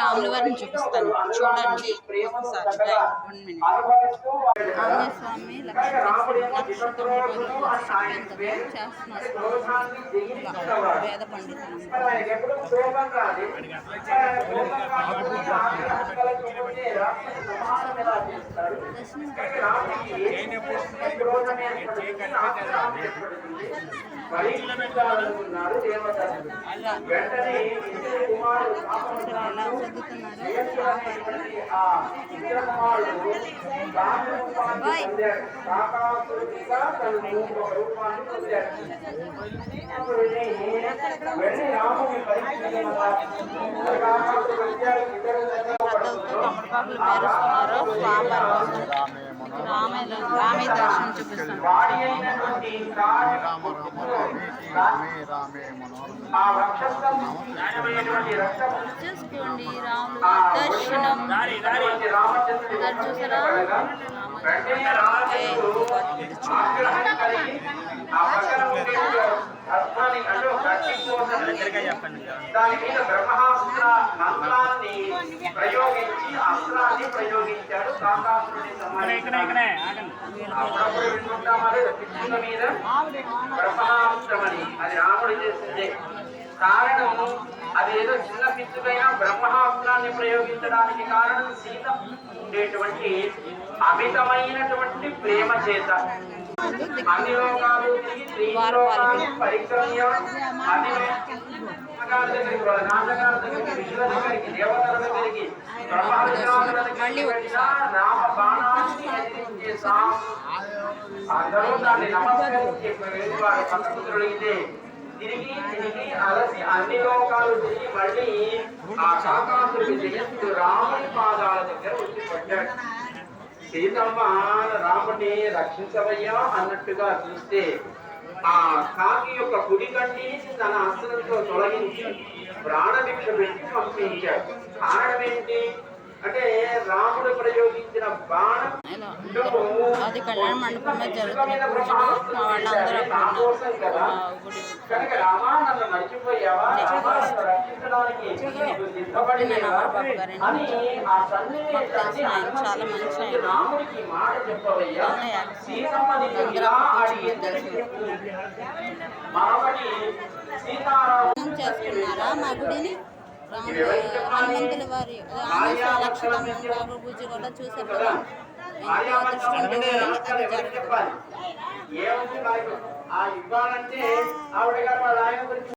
రాముల వారిని చూపిస్తాను, చూడండి ఒకసారి. 1 minute. ఆంజనేయ స్వామి చేస్తున్నారు వేద పండితులు. ఎలా రామయ్య దర్శనం చూపిస్తాను. చూసుకోండి రాముల దర్శనం చూసారా. దాని మీద బ్రహ్మాస్త్ర మంత్రాన్ని ప్రయోగించి అస్త్రాన్ని ప్రయోగించాడు కాకాసురుడి అప్పుడప్పుడు వింటుంటామని పిచ్చుల మీద బ్రహ్మాస్త్రమని అది రాముడు చేసిందే. కారణం అది ఏదో చిన్న పిచ్చుకైనా బ్రహ్మాస్త్రాన్ని ప్రయోగించడానికి కారణం సీత ఉండేటువంటి అమితమైనటువంటి ప్రేమ చేత. అన్ని లోకాలు తిరిగి త్రిలోకాలు పరిక్రమ్య అన్ని దగ్గరికి వాళ్ళ నాన్నగారి దగ్గరికి విష్ణుల దగ్గరికి దేవతల దగ్గరికి బ్రహ్మాండాల దగ్గరికి వెళ్ళినా రామ బాణాన్ని ఎదిరించే అందరూ దాన్ని నమస్కరించి వారి పక్కకు తొలగితే తిరిగి తిరిగి అలసి అన్ని లోకాలు తిరిగి మళ్ళీ ఆ కాకాసురుడి జయంతుడు రాముని పాదాల దగ్గర వచ్చి పడ్డాడు. సీతమ్మ రాముని రక్షించవయ్యా అన్నట్టుగా చూస్తే ఆ కాకి యొక్క కుడి కంటి తన అస్త్రంతో తొలగించి ప్రాణభిక్ష పెట్టి పంపించాడు. కారణం ఏంటి అంటే రాముడు ప్రయోగించిన బాణం అది కళ్యాణ మండపంలో జరుగుతున్న పూజలు మా వాళ్ళందరూ కనుక రామా నన్ను మర్చిపోయావా రక్షించడానికి అని ఆ చాలా మంచి రాముడికి మాట చెప్పవయ్యా సీతమ్మని ఇలా అడిగిందని మరొకటి సీతారామం చేసుకున్నారా మా గుడిని. హనుమంతుల వారి లక్షణం పూజ కూడా చూసారు కదా. ఏమంటే ఆ యుగాలంటే ఆవిడ గారు వాళ్ళ ఆయన గురించి